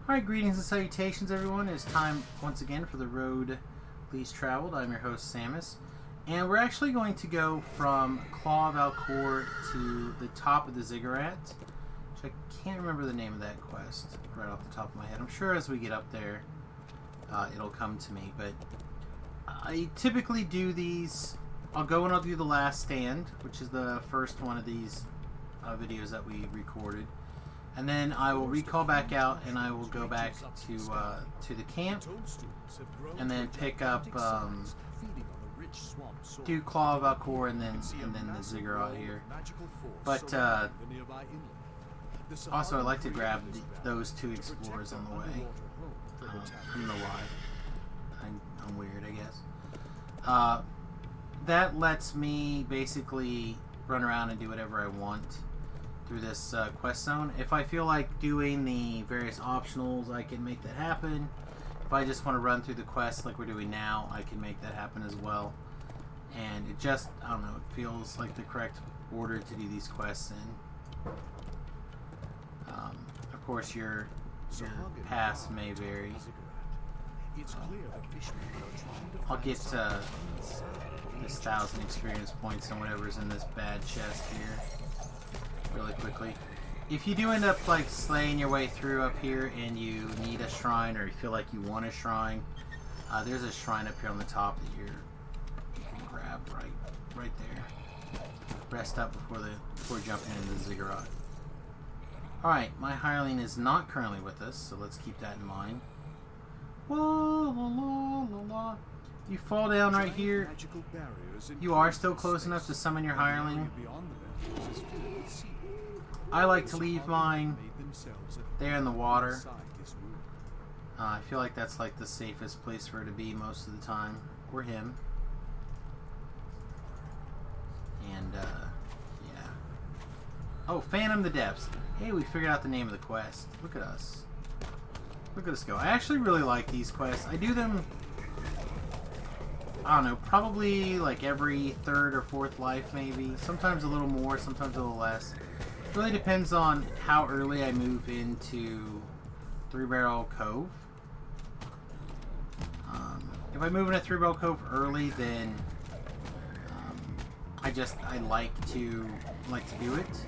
Alright, greetings and salutations everyone. It's time once again for the road least traveled. I'm your host Samius. And we're actually going to go from Claw of Alcor to the top of the Ziggurat. Which I can't remember the name of that quest right off the top of my head. I'm sure as we get up there it'll come to me. But I typically do these. I'll go and I'll do the Last Stand, which is the first one of these videos that we recorded. And then I will recall back out, and I will go back to the camp, and then pick up do Claw of Alcor, and then the Ziggurat here. But also I like to grab those two explorers on the way. I don't know why. I'm weird, I guess. That lets me basically run around and do whatever I want through this quest zone. If I feel like doing the various optionals, I can make that happen. If I just want to run through the quest like we're doing now, I can make that happen as well. And it just, I don't know, it feels like the correct order to do these quests in. Of course, your pass may vary. I'll get this 1,000 experience points on whatever's in this bad chest here really quickly. If you do end up like slaying your way through up here and you need a shrine, or you feel like you want a shrine, there's a shrine up here on the top that you can grab right there. Rest up before jumping into the Ziggurat. Alright, my hireling is not currently with us, so let's keep that in mind. La, la, la, la, la. You fall down right here. You are still close enough to summon your hireling. I like to leave mine there in the water. I feel like that's like the safest place for her to be most of the time. Or him. And, yeah. Oh, Fathom the Depths. Hey, we figured out the name of the quest. Look at us. Look at us go. I actually really like these quests. I do them, I don't know, probably like every third or fourth life maybe. Sometimes a little more, sometimes a little less. It really depends on how early I move into Three Barrel Cove. If I move into Three Barrel Cove early, then I like to do it.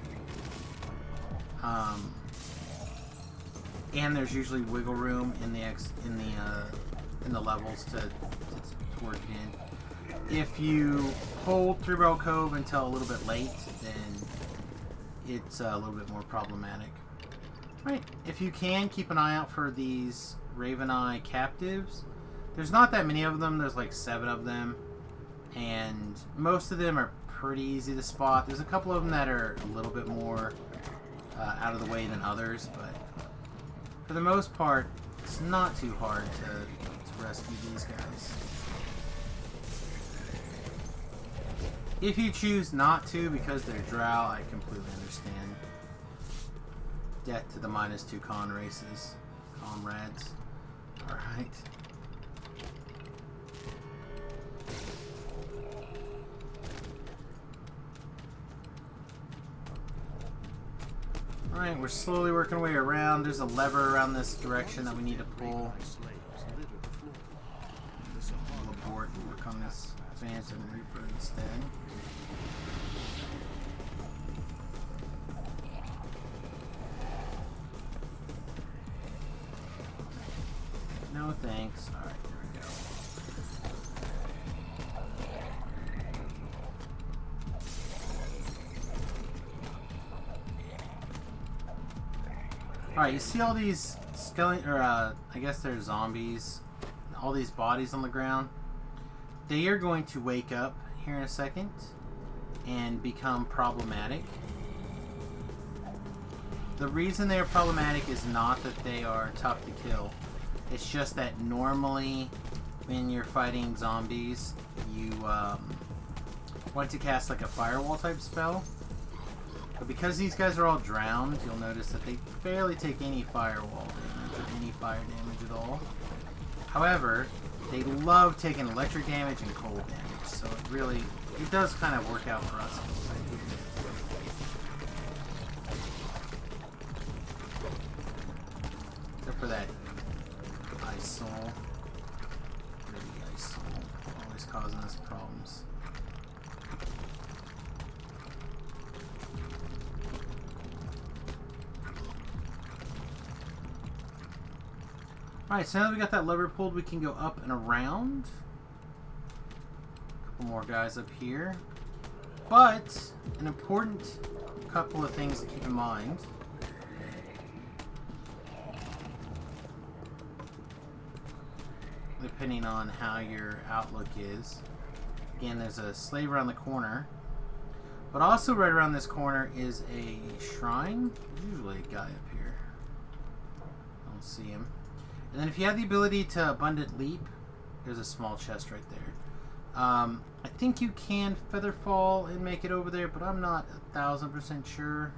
And there's usually wiggle room in the levels to work in. If you hold Three Barrel Cove until a little bit late, then it's a little bit more problematic. Right. If you can, keep an eye out for these Raven Eye captives. There's not that many of them. There's like 7 of them. And most of them are pretty easy to spot. There's a couple of them that are a little bit more out of the way than others, but for the most part, it's not too hard to rescue these guys. If you choose not to because they're drow, I completely understand. Death to the -2 con races. Comrades. Alright. Alright, we're slowly working our way around. There's a lever around this direction that we need to pull. We'll abort and work on this Phantom Reaper instead. No thanks. Alright, there we go. Alright, you see all these skeleton, or I guess they're zombies, all these bodies on the ground? They are going to wake up here in a second and become problematic. The reason they are problematic is not that they are tough to kill. It's just that normally when you're fighting zombies, you want to cast like a firewall type spell. But because these guys are all drowned, you'll notice that they barely take any firewall damage or any fire damage at all. However, they love taking electric damage and cold damage, so it does kind of work out for us. for that ice soul. Dirty ice soul. Always causing us problems. Alright, so now that we got that lever pulled, we can go up and around. A couple more guys up here. But, an important couple of things to keep in mind. Depending on how your outlook is. Again, there's a slave around the corner. But also right around this corner is a shrine. There's usually a guy up here. I don't see him. And then if you have the ability to abundant leap, there's a small chest right there. I think you can feather fall and make it over there, but I'm not 1000% sure.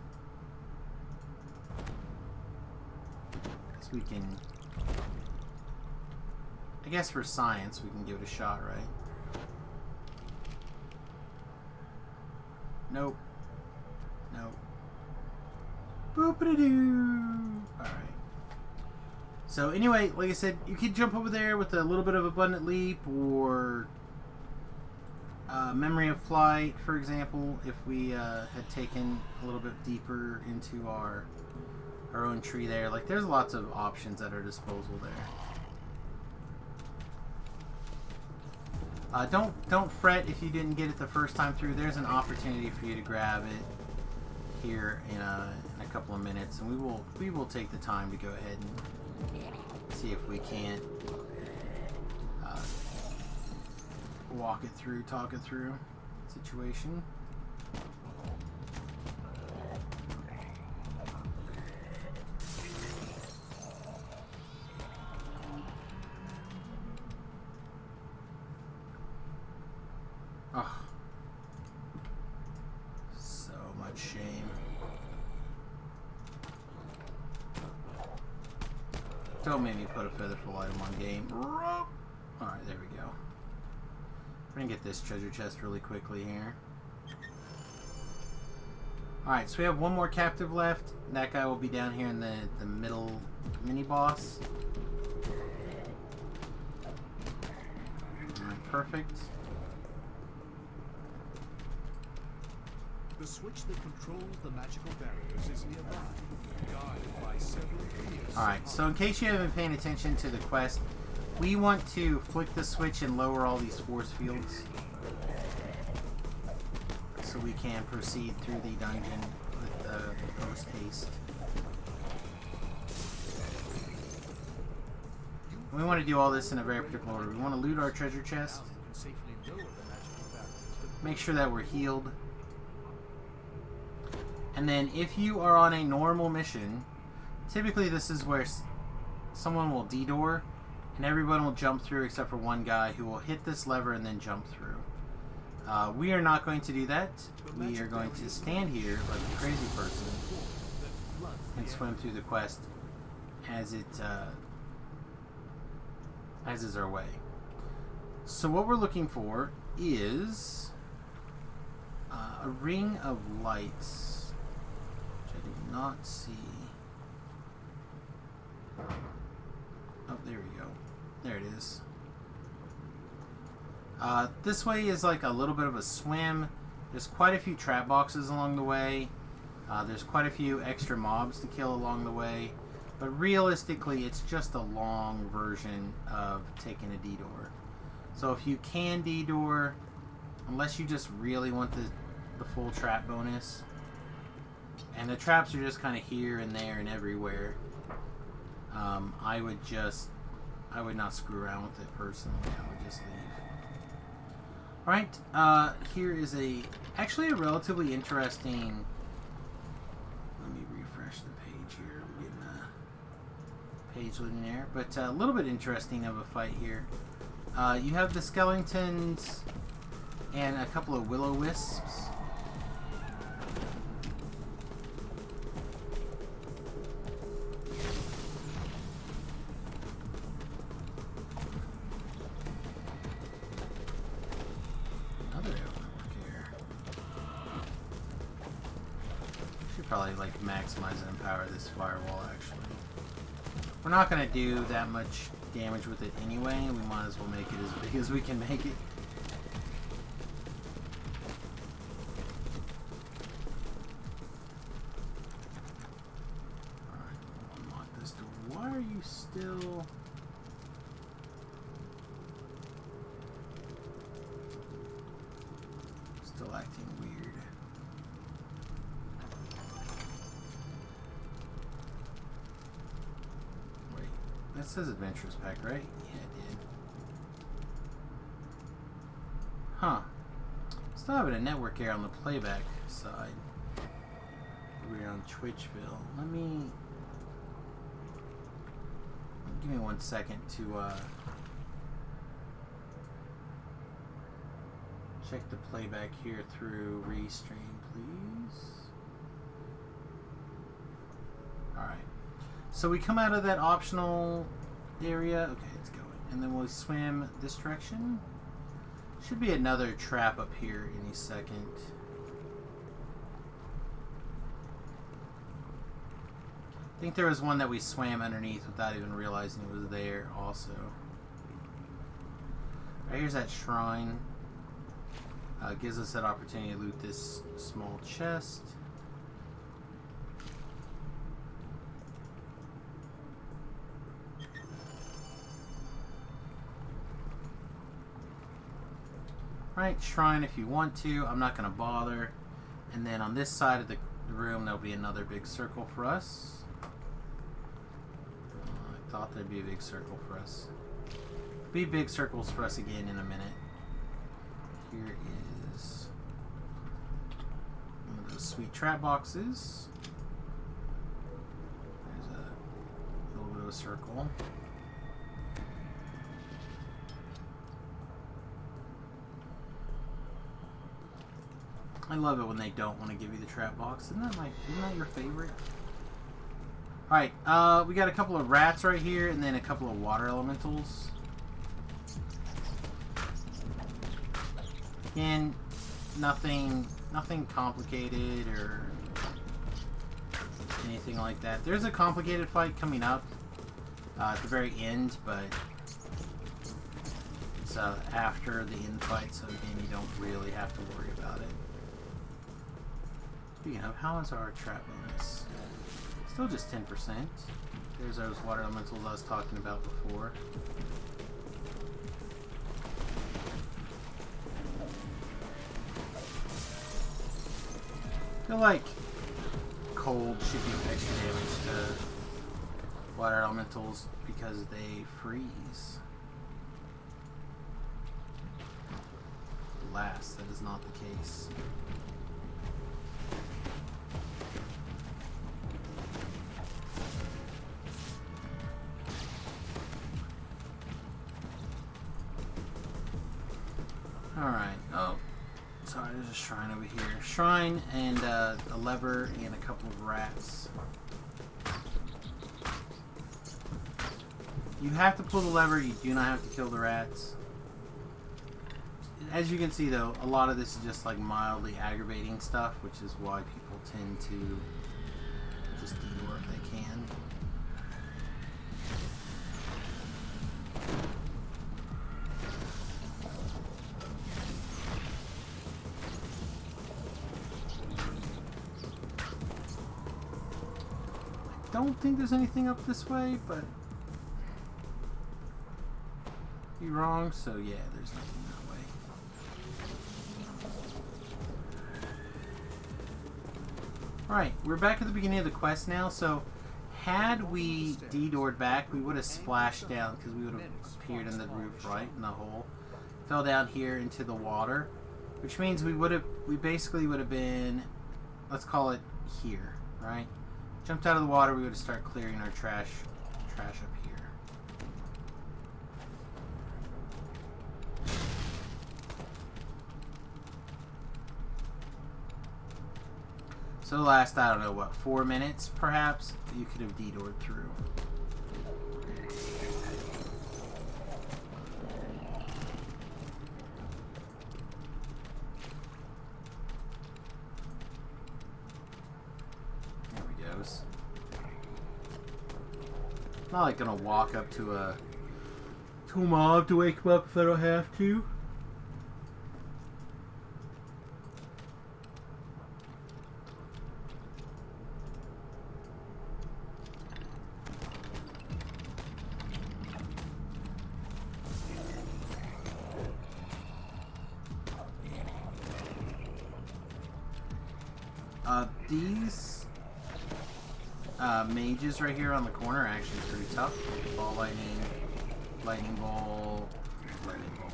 So we can... I guess for science, we can give it a shot, right? Nope. Nope. Boop-a-doo! Alright. So anyway, like I said, you could jump over there with a little bit of abundant leap, or memory of flight, for example, if we had taken a little bit deeper into our own tree there. Like, there's lots of options at our disposal there. Don't fret if you didn't get it the first time through. There's an opportunity for you to grab it here in a couple of minutes, and we will take the time to go ahead and see if we can't walk it through, talk it through situation. Oh, so much shame. Don't make me put a featherful item on game. Alright, there we go. We're gonna get this treasure chest really quickly here. Alright, so we have one more captive left. That guy will be down here in the middle mini-boss. Alright, perfect. The switch that controls the magical barriers is nearby, guarded by several fierce. Alright, so in case you haven't been paying attention to the quest, we want to flick the switch and lower all these force fields so we can proceed through the dungeon with post haste. We want to do all this in a very particular order. We want to loot our treasure chest, make sure that we're healed, and then if you are on a normal mission, typically this is where someone will de-door and everyone will jump through except for one guy who will hit this lever and then jump through. We are not going to do that. We are going to stand here like a crazy person and swim through the quest as is our way. So what we're looking for is a ring of lights, which I do not see. Oh, there we go. There it is. This way is like a little bit of a swim. There's quite a few trap boxes along the way. There's quite a few extra mobs to kill along the way. But realistically, it's just a long version of taking a detour. So if you can detour, unless you just really want the full trap bonus, and the traps are just kind of here and there and everywhere, I would not screw around with it personally. I would just leave. Alright, here is actually a relatively interesting, let me refresh the page here, we're getting a page loading there, but a little bit interesting of a fight here. You have the skeletons and a couple of will-o-wisps. Probably like maximize and empower this firewall actually. We're not going to do that much damage with it anyway. We might as well make it as big as we can make it. Alright, we'll unlock this door. Why are you still... Still acting weird? That says Adventurers Pack, right? Yeah, it did. Huh. Still having a network error on the playback side. We're on Twitchville. Give me 1 second to check the playback here through Restream, please. Alright. So we come out of that optional area. Okay, it's going. And then we'll swim this direction. Should be another trap up here any second. I think there was one that we swam underneath without even realizing it was there also. Right, here's that shrine. Gives us that opportunity to loot this small chest. Right, shrine if you want to. I'm not going to bother. And then on this side of the room, there'll be another big circle for us. I thought there'd be a big circle for us. Be big circles for us again in a minute. Here is one of those sweet trap boxes. There's a little bit of a circle. I love it when they don't want to give you the trap box. Isn't that your favorite? Alright, we got a couple of rats right here and then a couple of water elementals. Again, nothing complicated or anything like that. There's a complicated fight coming up at the very end, but it's after the end fight, so again, you don't really have to worry about it. Speaking of, how is our trap bonus? Still just 10%. There's those water elementals I was talking about before. I feel like cold should do extra damage to water elementals because they freeze. Alas, that is not the case. Alright, oh, sorry, there's a shrine over here. Shrine and a lever and a couple of rats. You have to pull the lever, you do not have to kill the rats. As you can see though, a lot of this is just like mildly aggravating stuff, which is why people tend to just detour if they can. I don't think there's anything up this way, but you're wrong, so yeah, there's nothing that way. Alright, we're back at the beginning of the quest now, so had we detoured back, we would have splashed down, because we would have appeared in the roof, right, in the hole. Fell down here into the water, which means we basically would have been, let's call it here, right? Jumped out of the water, we would start clearing our trash up here. So the last, I don't know, what, 4 minutes perhaps, you could have detoured through. Not like gonna walk up to a mob to wake him up if I don't have to. These mages right here on the corner are actually pretty tough. Ball lightning,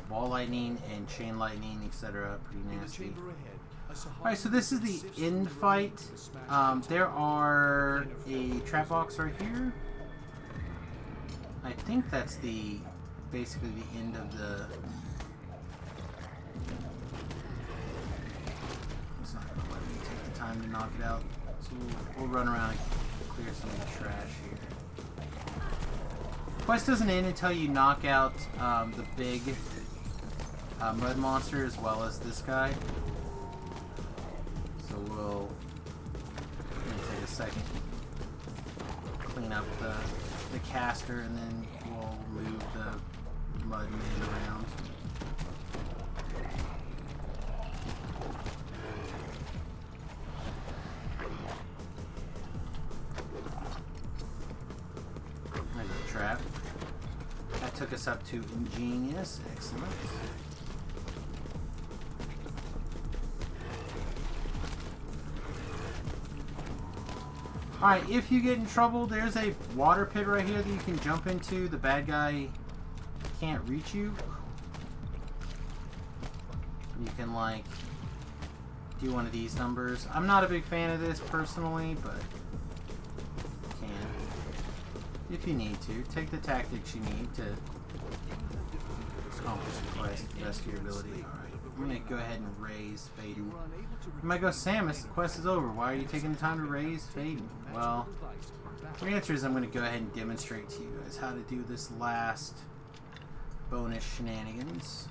ball lightning, and chain lightning, etc. Pretty nasty. Alright, so this is the end fight. There are a trap box right here. I think that's basically the end of the... It's not going to let me take the time to knock it out. So we'll run around and clear some of the trash here. Quest doesn't end until you knock out the big mud monster as well as this guy. So we'll take a second, clean up the caster, and then we'll move the mud man around. There's a trap. That took us up to Ingenious. Excellent. Alright, if you get in trouble, there's a water pit right here that you can jump into. The bad guy can't reach you. You can, like, do one of these numbers. I'm not a big fan of this personally, but you can. If you need to. Take the tactics you need to accomplish the quest to the best of your ability. Alright, I'm going to go ahead and raise Faden. You might go, Samius, the quest is over. Why are you taking the time to raise Faden? Well, the answer is I'm going to go ahead and demonstrate to you guys how to do this last bonus shenanigans.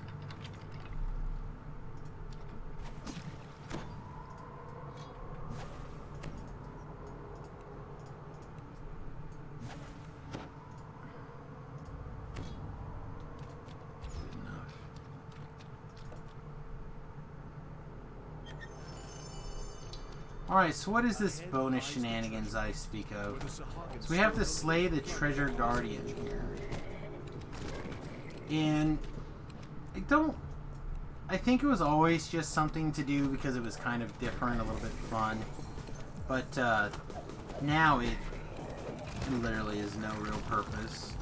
Alright, so what is this bonus shenanigans I speak of? So we have to slay the treasure guardian here. And I think it was always just something to do because it was kind of different, a little bit fun. But now it literally has no real purpose.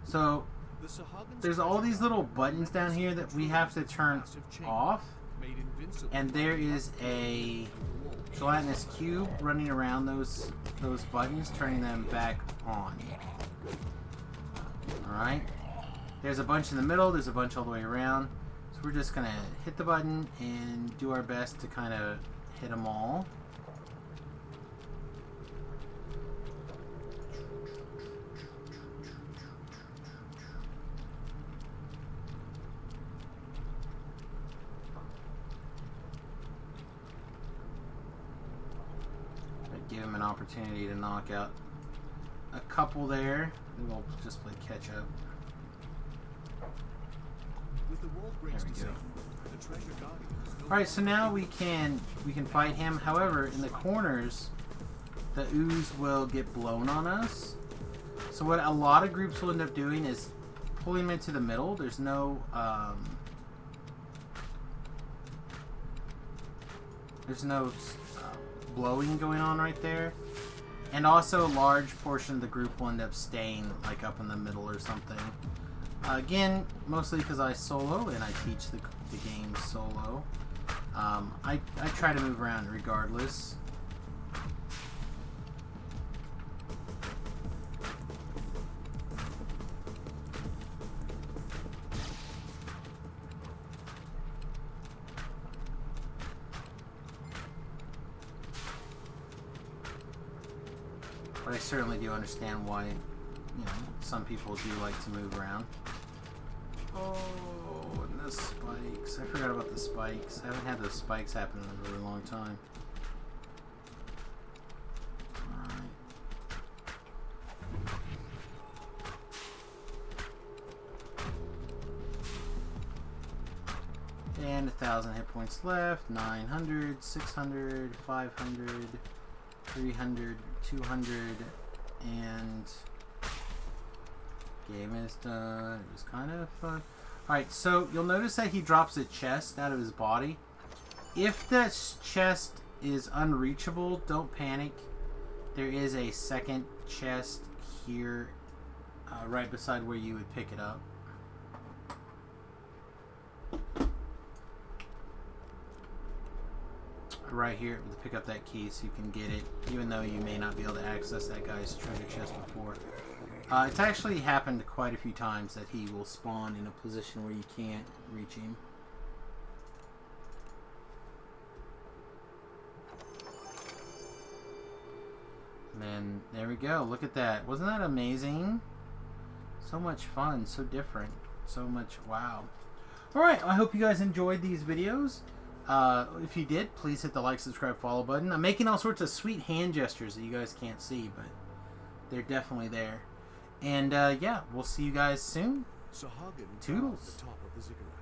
So, there's all these little buttons down here that we have to turn off, and there is a gelatinous cube running around those buttons, turning them back on. Alright? There's a bunch in the middle, there's a bunch all the way around, so we're just going to hit the button and do our best to kind of hit them all. Give him an opportunity to knock out a couple there. Then we'll just play catch up. There we go. Alright, so now we can fight him. However, in the corners, the ooze will get blown on us. So what a lot of groups will end up doing is pulling him into the middle. There's no blowing going on right there, and also a large portion of the group will end up staying like up in the middle or something. Again, mostly because I solo and I teach the game solo. I try to move around regardless. But I certainly do understand why, you know, some people do like to move around. Oh, and the spikes. I forgot about the spikes. I haven't had those spikes happen in a really long time. Alright. And 1,000 hit points left. 900, 600, 500, 300, 200, and game is done. It was kind of fun. Alright, so you'll notice that he drops a chest out of his body. If this chest is unreachable, don't panic. There is a second chest here, right beside where you would pick it up. Right here, to pick up that key so you can get it, even though you may not be able to access that guy's treasure chest before. It's actually happened quite a few times that he will spawn in a position where you can't reach him. And then, there we go. Look at that. Wasn't that amazing? So much fun. So different. So much wow. Alright, I hope you guys enjoyed these videos. If you did, please hit the like, subscribe, follow button. I'm making all sorts of sweet hand gestures that you guys can't see, but they're definitely there. And, yeah, we'll see you guys soon. Sahagin Toodles. the top of the ziggurat.